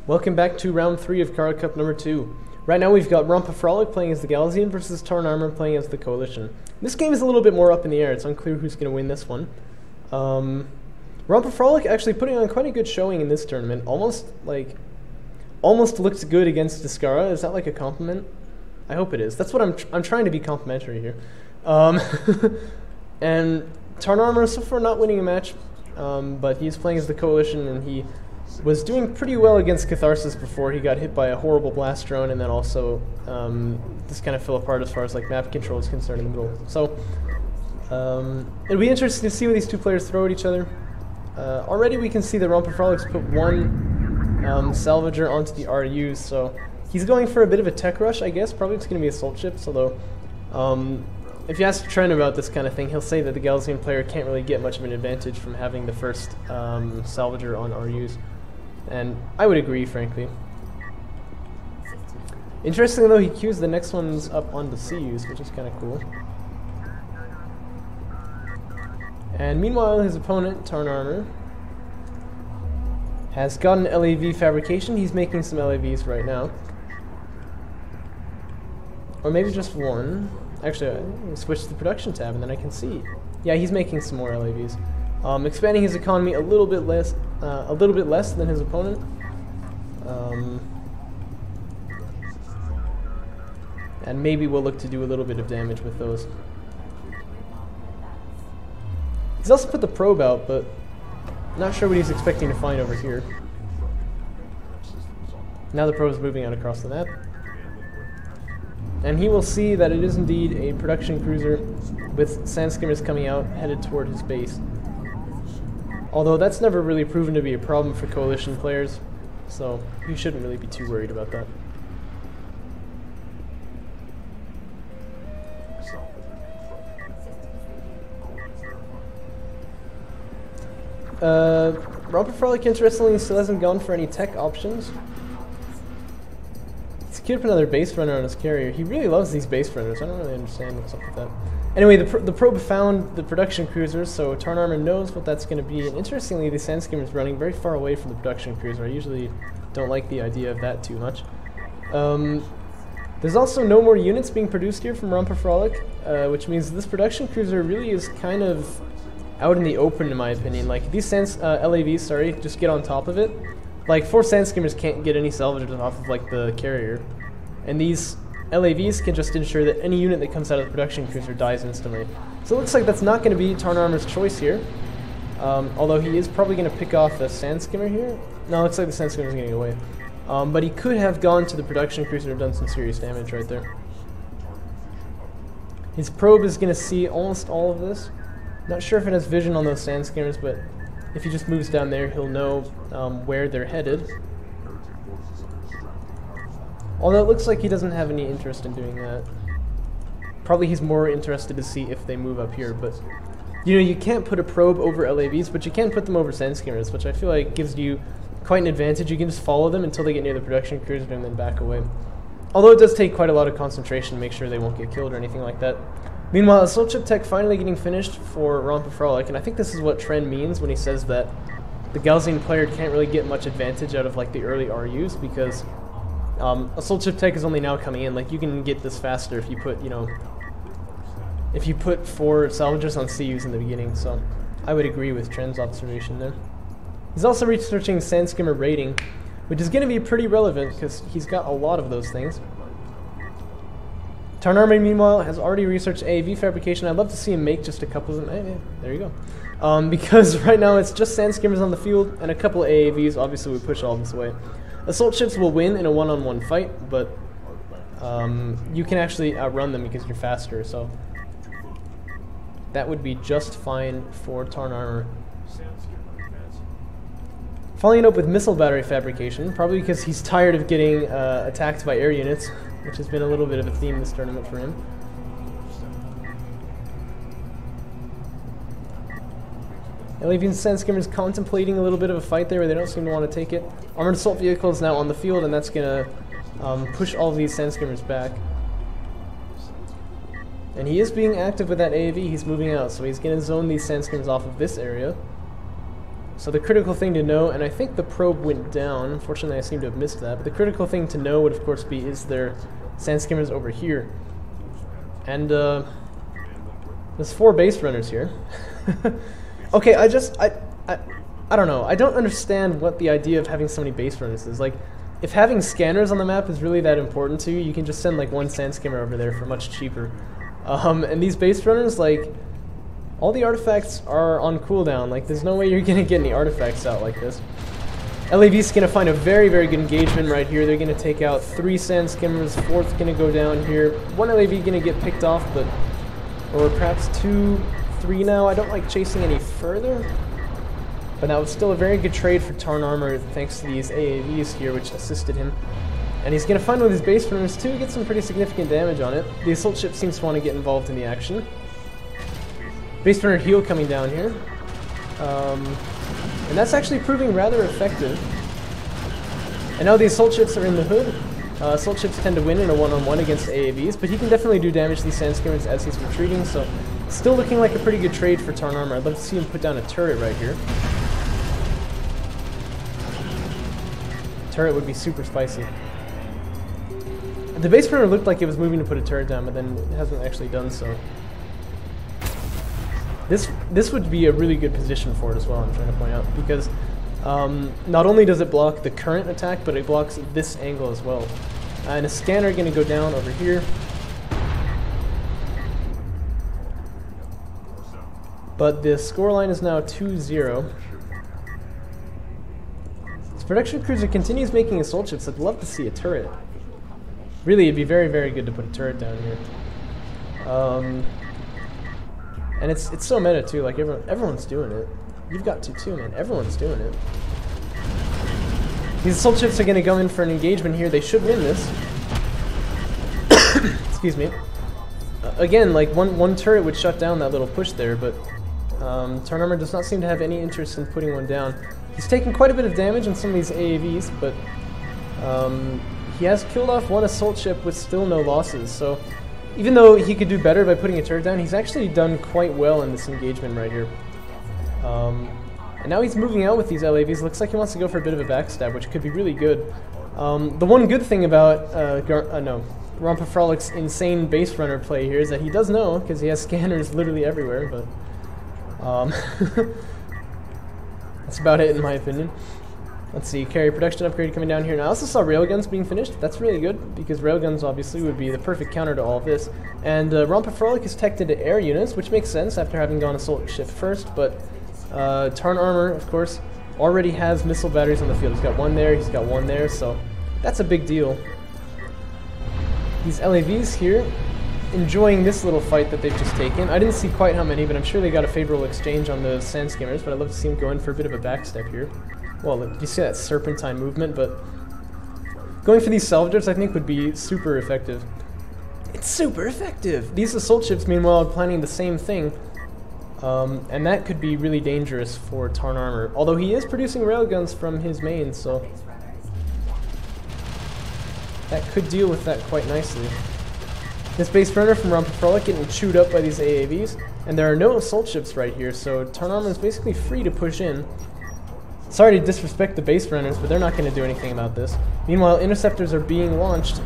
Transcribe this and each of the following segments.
Welcome back to round 3 of Kharak Cup number 2. Right now we've got Rompafrolic playing as the Galzian versus Tarnarmour playing as the Coalition. This game is a little bit more up in the air. It's unclear who's going to win this one. Rompafrolic actually putting on quite a good showing in this tournament. Almost looked good against Discara. Is that like a compliment? I hope it is. That's what I'm trying to be complimentary here. And Tarnarmour so far not winning a match, but he's playing as the Coalition, and he was doing pretty well against Catharsis before he got hit by a horrible blast drone, and then also this kind of fell apart as far as like map control is concerned in the middle. So it'll be interesting to see what these two players throw at each other. Already we can see that Rompafrolic's put one salvager onto the RU, so he's going for a bit of a tech rush, I guess. Probably it's going to be assault ships, although if you ask Trent about this kind of thing, he'll say that the Galzian player can't really get much of an advantage from having the first salvager on RUs. And I would agree, frankly. Interestingly though, he queues the next ones up onto CUs, which is kind of cool. And meanwhile, his opponent, Tarnarmour, has got an LAV fabrication. He's making some LAVs right now. Or maybe just one. Actually, I'll switch to the production tab and then I can see. Yeah, he's making some more LAVs. Expanding his economy a little bit less than his opponent. And maybe we'll look to do a little bit of damage with those. He's also put the probe out, but not sure what he's expecting to find over here. Now the probe is moving out across the map. And he will see that it is indeed a production cruiser with sand skimmers coming out, headed toward his base. Although that's never really proven to be a problem for Coalition players, so you shouldn't really be too worried about that. Rompafrolic, interestingly, still hasn't gone for any tech options. He's queued up another base runner on his carrier. He really loves these base runners. I don't really understand what's up with that. Anyway, the probe found the production cruisers, so Tarnarmour knows what that's going to be. And interestingly, the sand skimmer is running very far away from the production cruiser. I usually don't like the idea of that too much. There's also no more units being produced here from Rompafrolic, which means this production cruiser really is kind of out in the open, in my opinion. Like, these LAVs, sorry, just get on top of it. Like, 4 sand skimmers can't get any salvagers off of, like, the carrier. And these LAVs can just ensure that any unit that comes out of the production cruiser dies instantly. So it looks like that's not going to be Tarnarmour's choice here. Although he is probably going to pick off the sand skimmer here. No, it looks like the sand skimmer is getting away. But he could have gone to the production cruiser and done some serious damage right there. His probe is going to see almost all of this. Not sure if it has vision on those sand skimmers, but if he just moves down there, he'll know where they're headed. Although it looks like he doesn't have any interest in doing that. Probably he's more interested to see if they move up here, but you know, you can't put a probe over LAVs, but you can put them over sand skimmers, which I feel like gives you quite an advantage. You can just follow them until they get near the production cruiser and then back away. Although it does take quite a lot of concentration to make sure they won't get killed or anything like that. Meanwhile, assault ship tech finally getting finished for Rompafrolic, and I think this is what Tren means when he says that the Galzian player can't really get much advantage out of like the early RUs, because assault ship tech is only now coming in. Like, you can get this faster if you put, you know, if you put 4 salvagers on CUs in the beginning, so I would agree with Tren's observation there. He's also researching sand skimmer rating, which is going to be pretty relevant because he's got a lot of those things. Tarnarmour, meanwhile, has already researched AAV fabrication. I'd love to see him make just a couple of them. Hey, there you go. Because right now it's just sand skimmers on the field and a couple of AAVs. Obviously, we push all this away. Assault ships will win in a one-on-one fight, but you can actually outrun them because you're faster, so that would be just fine for Tarnarmour. Following it up with missile battery fabrication, probably because he's tired of getting attacked by air units, which has been a little bit of a theme this tournament for him. LAV and sand skimmers contemplating a little bit of a fight there where they don't seem to want to take it. Armored assault vehicle is now on the field, and that's going to push all of these sand skimmers back. And he is being active with that AAV. He's moving out, so he's going to zone these sand skimmers off of this area. So the critical thing to know, and I think the probe went down. Unfortunately, I seem to have missed that. But the critical thing to know would, of course, be is there sand skimmers over here. And there's 4 base runners here. Okay, I don't know. I don't understand what the idea of having so many base runners is. Like, if having scanners on the map is really that important to you, you can just send like 1 sand skimmer over there for much cheaper. And these base runners, like, all the artifacts are on cooldown. Like, there's no way you're gonna get any artifacts out like this. LAV's gonna find a very, very good engagement right here. They're gonna take out 3 sand skimmers, 4th gonna go down here. 1 LAV gonna get picked off, but, or perhaps 2, 3 now. I don't like chasing any further. But that was still a very good trade for Tarnarmour thanks to these AAVs here, which assisted him. And he's going to find one of his base runners too, get some pretty significant damage on it. The assault ship seems to want to get involved in the action. Base runner heal coming down here. And that's actually proving rather effective. And now the assault ships are in the hood. Assault ships tend to win in a one-on-one against AAVs, but he can definitely do damage to these sand skimmers as he's retreating, so still looking like a pretty good trade for Tarnarmour. I'd love to see him put down a turret right here. Turret would be super spicy. The base runner looked like it was moving to put a turret down, but then it hasn't actually done so. This would be a really good position for it as well, I'm trying to point out, because not only does it block the current attack, but it blocks this angle as well. And a scanner going to go down over here. But the scoreline is now 2-0. This production cruiser continues making assault ships. I'd love to see a turret. Really, it'd be very, very good to put a turret down here. And it's so meta too. Like everyone's doing it. You've got to too, man. Everyone's doing it. These assault ships are going to go in for an engagement here. They should win this. Excuse me. Again, like one turret would shut down that little push there, but Tarnarmour does not seem to have any interest in putting one down. He's taken quite a bit of damage on some of these AAVs, but he has killed off one assault ship with still no losses. So even though he could do better by putting a turret down, he's actually done quite well in this engagement right here. And now he's moving out with these LAVs. Looks like he wants to go for a bit of a backstab, which could be really good. The one good thing about Rompafrolic's insane base runner play here is that he does know, because he has scanners literally everywhere, but that's about it in my opinion. Let's see, carrier production upgrade coming down here. Now I also saw railguns being finished. That's really good, because railguns obviously would be the perfect counter to all of this. And Rompafrolic is teched into air units, which makes sense after having gone assault ship first, but Tarnarmour, of course, already has missile batteries on the field. He's got one there, he's got one there, so that's a big deal. These LAVs here, enjoying this little fight that they've just taken. I didn't see quite how many, but I'm sure they got a favorable exchange on the sand skimmers, but I'd love to see him go in for a bit of a backstep here. Well, you see that serpentine movement, but going for these salvagers I think would be super effective. It's super effective! These assault ships, meanwhile, are planning the same thing. And that could be really dangerous for Tarnarmour. Although he is producing railguns from his main, so that could deal with that quite nicely. This base runner from Rompafrolic getting chewed up by these AAVs, and there are no assault ships right here, so Tarnarmour is basically free to push in. Sorry to disrespect the base runners, but they're not going to do anything about this. Meanwhile, interceptors are being launched,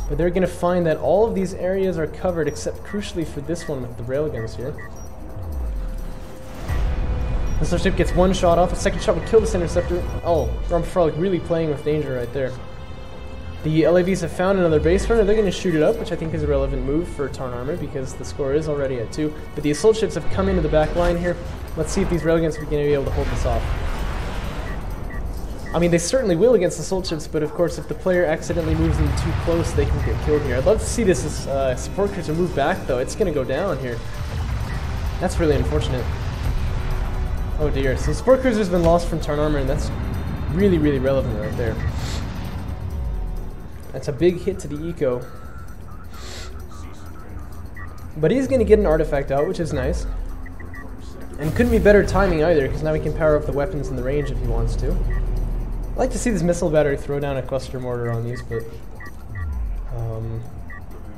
but they're going to find that all of these areas are covered, except crucially for this one with the railguns here. This ship gets one shot off. A second shot would kill this interceptor. Oh, Rompafrolic really playing with danger right there. The LAVs have found another base runner. They're going to shoot it up, which I think is a relevant move for Tarnarmour because the score is already at 2. But the assault ships have come into the back line here. Let's see if these railguns are going to be able to hold this off. I mean, they certainly will against assault ships, but of course, if the player accidentally moves them too close, they can get killed here. I'd love to see this support cruiser move back, though. It's going to go down here. That's really unfortunate. Oh dear. So support cruiser's been lost from Tarnarmour, and that's really, really relevant right there. That's a big hit to the eco. But he's going to get an artifact out, which is nice. And couldn't be better timing either, because now he can power up the weapons in the range if he wants to. I'd like to see this missile battery throw down a cluster mortar on these, but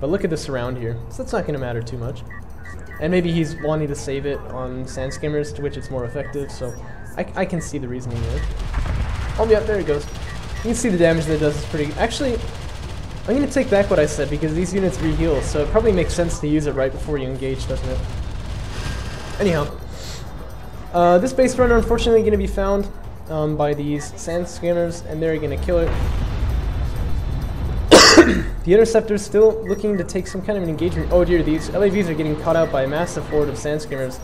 look at this around here, so that's not going to matter too much. And maybe he's wanting to save it on sand skimmers, to which it's more effective, so I can see the reasoning there. Oh yeah, there it goes. You can see the damage that it does is pretty... Actually, I'm going to take back what I said, because these units re-heal, so it probably makes sense to use it right before you engage, doesn't it? Anyhow, this base runner unfortunately going to be found by these sand skimmers, and they're going to kill it. The Interceptor's still looking to take some kind of an engagement. Oh dear, these LAVs are getting caught out by a massive horde of sand skimmers.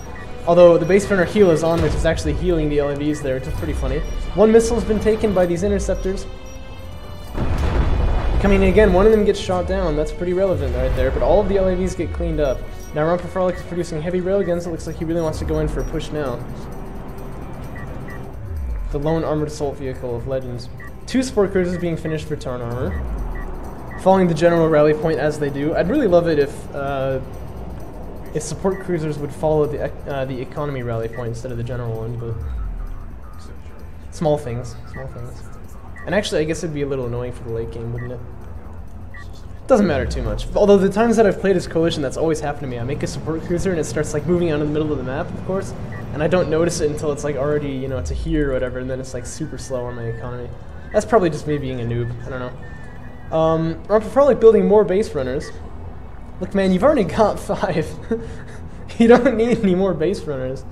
Although the base runner heal is on, which is actually healing the LAVs there, which is pretty funny. One missile has been taken by these Interceptors. Coming in again, one of them gets shot down. That's pretty relevant right there, but all of the LAVs get cleaned up. Now Rompafrolic is producing heavy railguns. It looks like he really wants to go in for a push now. The lone armored assault vehicle of legends. 2 support cruisers being finished for Tarnarmour. Following the general rally point as they do. I'd really love it if support cruisers would follow the economy rally point instead of the general one, but small things. And actually, I guess it'd be a little annoying for the late game, wouldn't it? Doesn't matter too much. Although the times that I've played as Coalition, that's always happened to me. I make a support cruiser and it starts like moving out in the middle of the map, of course, and I don't notice it until it's like already, you know, to here or whatever, and then it's like super slow on my economy. That's probably just me being a noob. I don't know. Rompafrolic building more base runners. Look, man, you've already got 5. You don't need any more base runners.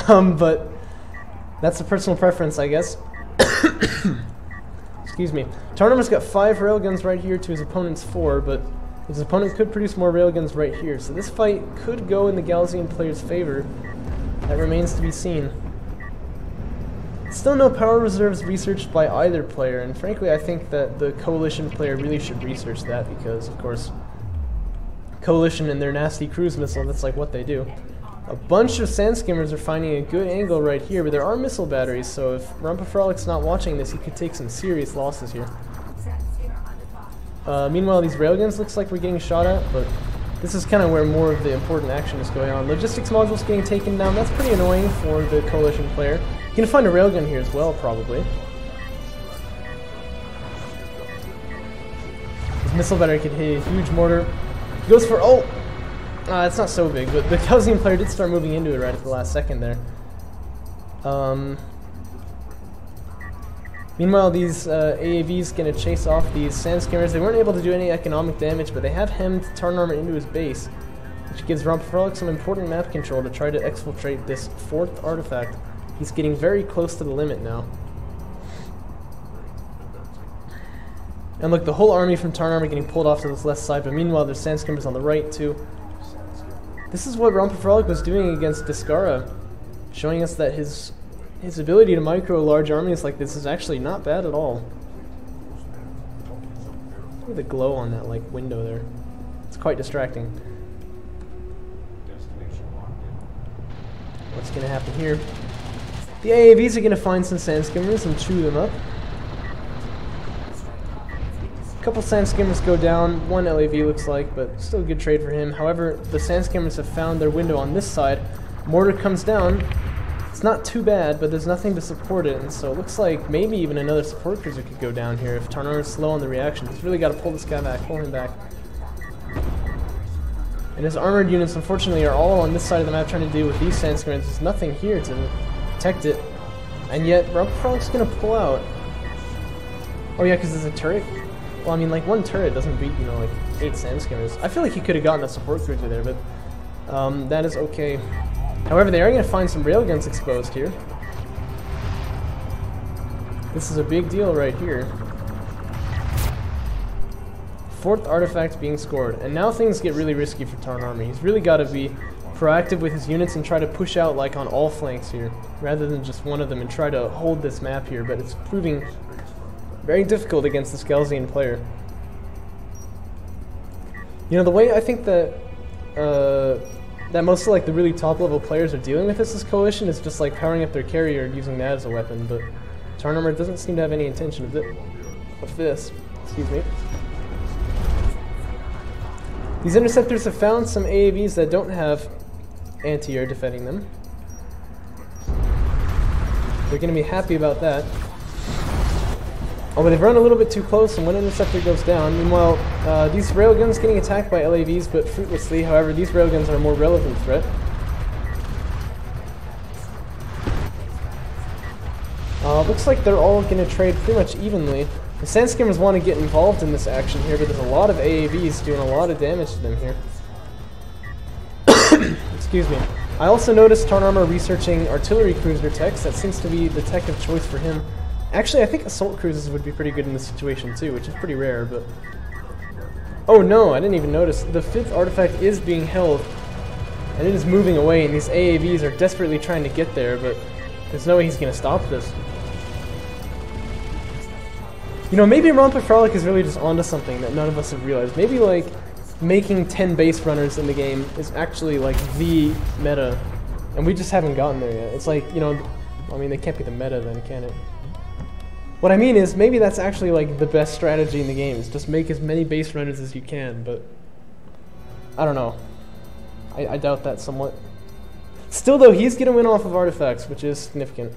But that's a personal preference, I guess. Excuse me. Tarnarmour's got 5 railguns right here to his opponent's 4, but his opponent could produce more railguns right here. So this fight could go in the Galzian player's favor. That remains to be seen. Still no power reserves researched by either player, and frankly I think that the Coalition player really should research that because, of course, Coalition and their nasty cruise missile, that's like what they do. A bunch of sand skimmers are finding a good angle right here, but there are missile batteries, so if Rompafrolic's not watching this, he could take some serious losses here. Meanwhile, these railguns looks like we're getting shot at, but this is kind of where more of the important action is going on. Logistics modules getting taken down, that's pretty annoying for the Coalition player. You can find a railgun here as well, probably. This missile battery could hit a huge mortar. He goes for... oh! It's not so big, but the Galzian player did start moving into it right at the last second there. Meanwhile, these AAVs going to chase off these sand skimmers. They weren't able to do any economic damage, but they have hemmed Tarnarmour into his base, which gives Rompafrolic some important map control to try to exfiltrate this 4th artifact. He's getting very close to the limit now. And look, the whole army from Tarnarmour getting pulled off to this left side, but meanwhile there's sand skimmers on the right too. This is what Rompafrolic was doing against Discara, showing us that his ability to micro large armies like this is actually not bad at all. Look at the glow on that like window there. It's quite distracting. What's going to happen here? The AAVs are going to find some sand skimmers and chew them up. A couple sand skimmers go down, 1 LAV looks like, but still a good trade for him. However, the sand skimmers have found their window on this side. Mortar comes down. It's not too bad, but there's nothing to support it, and so it looks like maybe even another support cruiser could go down here if Tarnarmour is slow on the reaction. He's really got to pull this guy back, pull him back. And his armored units, unfortunately, are all on this side of the map trying to deal with these sand skimmers. There's nothing here to protect it, and yet Rompafrolic's going to pull out. Oh yeah, because there's a turret. Well, I mean, like, 1 turret doesn't beat, you know, like, 8 sand skimmers. I feel like he could have gotten a support cruiser there, but that is okay. However, they are going to find some railguns exposed here. This is a big deal right here. 4th artifact being scored, and now things get really risky for Tarnarmour. He's really got to be proactive with his units and try to push out like on all flanks here, rather than just one of them and try to hold this map here, but it's proving very difficult against this Galzian player. You know, the way I think that that most of like the really top level players are dealing with this Coalition is just like powering up their carrier and using that as a weapon, but Tarnarmour doesn't seem to have any intention of this. Excuse me. These interceptors have found some AAVs that don't have anti-air defending them. They're going to be happy about that. Oh, but they've run a little bit too close, and one interceptor goes down. Meanwhile, these railguns getting attacked by LAVs, but fruitlessly. However, these railguns are a more relevant threat. Looks like they're all going to trade pretty much evenly. The Sand Skimmers want to get involved in this action here, but there's a lot of AAVs doing a lot of damage to them here. Excuse me. I also noticed Tarnarmour researching artillery cruiser techs. That seems to be the tech of choice for him. Actually, I think assault cruisers would be pretty good in this situation too, which is pretty rare, but... Oh no, I didn't even notice. The 5th artifact is being held, and it is moving away, and these AAVs are desperately trying to get there, but there's no way he's going to stop this. You know, maybe Rompafrolic is really just onto something that none of us have realized. Maybe, like, making 10 base runners in the game is actually, like, the meta, and we just haven't gotten there yet. It's like, you know, I mean, they can't be the meta then, can it? What I mean is, maybe that's actually, like, the best strategy in the game, is just make as many base runners as you can, but I don't know. I doubt that somewhat. Still, though, he's going to win off of artifacts, which is significant.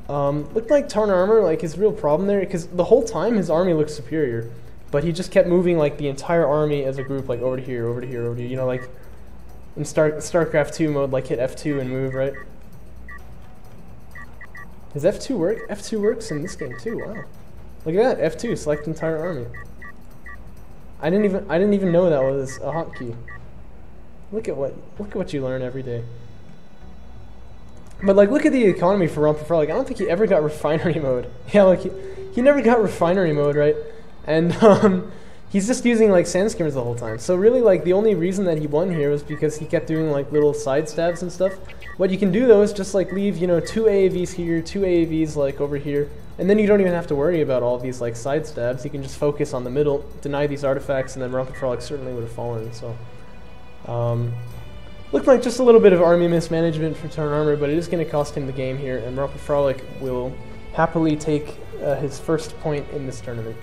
Looked like Tarnarmour, like, his real problem there, because the whole time his army looked superior, but he just kept moving, like, the entire army as a group, like, over to here, over to here, over to here, you know, like, in StarCraft 2 mode, like, hit F2 and move, right? Does F2 work? F2 works in this game, too, wow. Look at that, F2, select entire army. I didn't even know that was a hotkey. Look at what you learn every day. But, like, look at the economy for Rompafrolic. I don't think he ever got refinery mode. Yeah, like, he never got refinery mode, right? And, he's just using, like, sand skimmers the whole time. So really, like, the only reason that he won here was because he kept doing, like, little side stabs and stuff. What you can do, though, is just, like, leave, you know, 2 AAVs here, 2 AAVs, like, over here. And then you don't even have to worry about all these, like, side stabs. You can just focus on the middle, deny these artifacts, and then Rompafrolic certainly would have fallen, so... Looked like just a little bit of army mismanagement for Tarnarmour, but it is going to cost him the game here, and Rompafrolic will happily take his first point in this tournament.